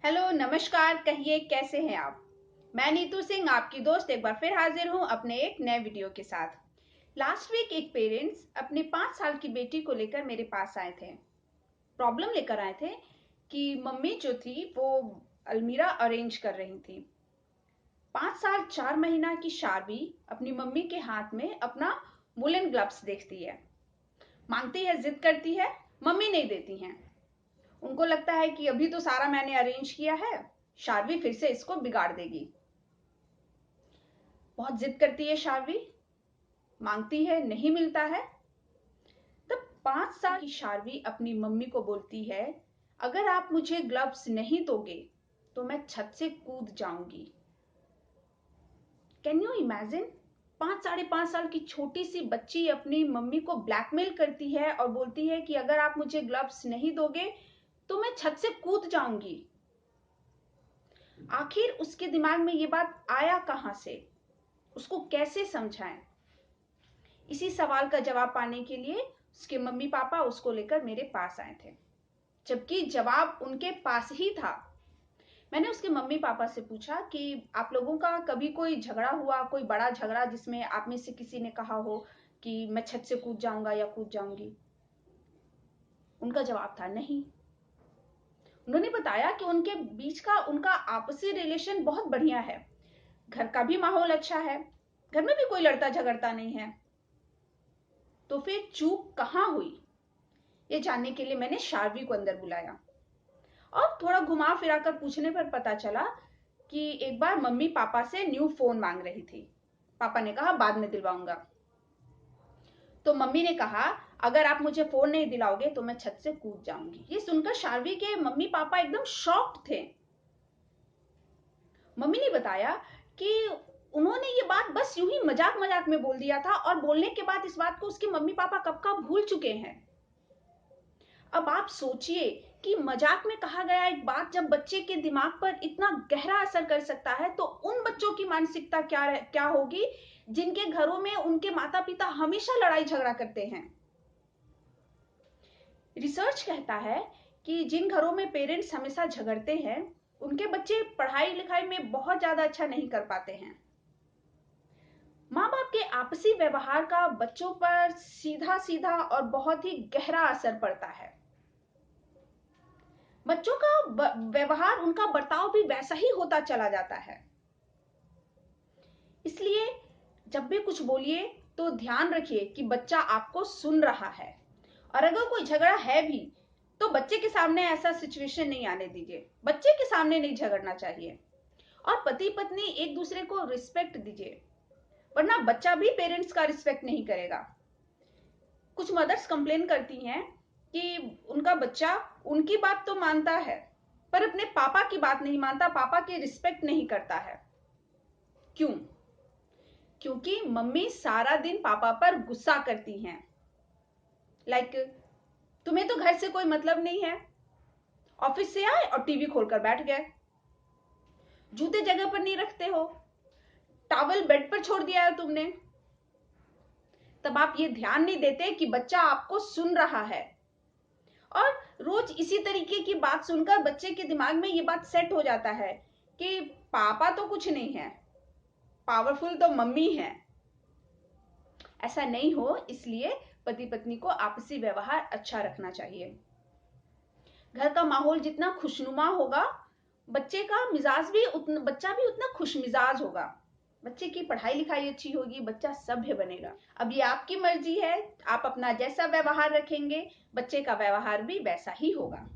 Hello नमस्कार, कहिए कैसे हैं आप। मैं नीतू सिंह आपकी दोस्त एक बार फिर हाजिर हूं अपने एक नए वीडियो के साथ। लास्ट वीक एक पेरेंट्स अपने 5 साल की बेटी को लेकर मेरे पास आए थे। प्रॉब्लम लेकर आए थे कि मम्मी जो थी वो अलमीरा अरेंज कर रही थी। 5 साल 4 महीना की शार्वी अपनी मम्मी के हाथ में अपना वुलन ग्लव्स देखती है, मांगती है, जिद करती है, मम्मी नहीं देती हैं। उनको लगता है कि अभी तो सारा मैंने अरेंज किया है, शार्वी फिर से इसको बिगाड़ देगी। बहुत जिद करती है शार्वी, मांगती है, नहीं मिलता है। तब 5 साल की शार्वी अपनी मम्मी को बोलती है, अगर आप मुझे ग्लव्स नहीं दोगे तो मैं छत से कूद जाऊंगी। Can you imagine? 5 साढ़े 5 साल की छोटी सी बच्ची अपनी मम्मी को ब्लैकमेल करती है और बोलती है कि अगर आप मुझे ग्लव्स नहीं दोगे तो मैं छत से कूद जाऊंगी। आखिर उसके दिमाग में ये बात आया कहां से, उसको कैसे समझाएं? इसी सवाल का जवाब पाने के लिए उसके मम्मी पापा उसको लेकर मेरे पास आए थे, जबकि जवाब उनके पास ही था। मैंने उसके मम्मी पापा से पूछा कि आप लोगों का कभी कोई झगड़ा हुआ, कोई बड़ा झगड़ा जिसमें आप में से किसी ने कहा हो कि मैं छत से कूद जाऊंगा या कूद जाऊंगी? उनका जवाब था नहीं। उन्होंने बताया कि उनके बीच का उनका आपसी रिलेशन बहुत बढ़िया है, घर का भी माहौल अच्छा है, घर में भी कोई लड़ता झगड़ता नहीं है। तो फिर चूक कहां हुई, ये जानने के लिए मैंने शार्वी को अंदर बुलाया और थोड़ा घुमा फिरा कर पूछने पर पता चला कि एक बार मम्मी पापा से न्यू फोन मांग रही थी। पापा ने कहा बाद में दिलवाऊंगा। तो मम्मी ने कहा अगर आप मुझे फोन नहीं दिलाओगे तो मैं छत से कूद जाऊंगी। ये सुनकर शार्वी के मम्मी पापा एकदम शॉक्ड थे। मम्मी ने बताया कि उन्होंने ये बात बस यूं ही मजाक मजाक में बोल दिया था और बोलने के बाद इस बात को उसके मम्मी पापा कब का भूल चुके हैं। अब आप सोचिए कि मजाक में कहा गया एक बात जब बच्चे के दिमाग पर इतना गहरा असर कर सकता है तो उन बच्चों की मानसिकता क्या होगी जिनके घरों में उनके माता पिता हमेशा लड़ाई झगड़ा करते हैं। रिसर्च कहता है कि जिन घरों में पेरेंट्स हमेशा झगड़ते हैं उनके बच्चे पढ़ाई लिखाई में बहुत ज्यादा अच्छा नहीं कर पाते हैं। माँ बाप के आपसी व्यवहार का बच्चों पर सीधा सीधा और बहुत ही गहरा असर पड़ता है। बच्चों का व्यवहार, उनका बर्ताव भी वैसा ही होता चला जाता है। इसलिए जब भी कुछ बोलिए तो ध्यान रखिए कि बच्चा आपको सुन रहा है, और अगर कोई झगड़ा है भी तो बच्चे के सामने ऐसा सिचुएशन नहीं आने दीजिए। बच्चे के सामने नहीं झगड़ना चाहिए और पति पत्नी एक दूसरे को रिस्पेक्ट दीजिए, वरना बच्चा भी पेरेंट्स का रिस्पेक्ट नहीं करेगा। कुछ मदर्स कंप्लेन करती हैं कि उनका बच्चा उनकी बात तो मानता है पर अपने पापा की बात नहीं मानता, पापा की रिस्पेक्ट नहीं करता है। क्यों? क्योंकि मम्मी सारा दिन पापा पर गुस्सा करती हैं। लाइक तुम्हें तो घर से कोई मतलब नहीं है, ऑफिस से आए और टीवी खोलकर बैठ गए, जूते जगह पर नहीं रखते हो, टॉवल बेड पर छोड़ दिया है तुमने। तब आप ये ध्यान नहीं देते कि बच्चा आपको सुन रहा है, और रोज इसी तरीके की बात सुनकर बच्चे के दिमाग में ये बात सेट हो जाता है कि पापा तो कुछ नहीं है, पावरफुल तो मम्मी है। ऐसा नहीं हो, इसलिए पति पत्नी को आपसी व्यवहार अच्छा रखना चाहिए। घर का माहौल जितना खुशनुमा होगा बच्चे का मिजाज भी उतना, बच्चा भी उतना खुश मिजाज होगा। बच्चे की पढ़ाई लिखाई अच्छी होगी, बच्चा सभ्य बनेगा। अब ये आपकी मर्जी है, आप अपना जैसा व्यवहार रखेंगे बच्चे का व्यवहार भी वैसा ही होगा।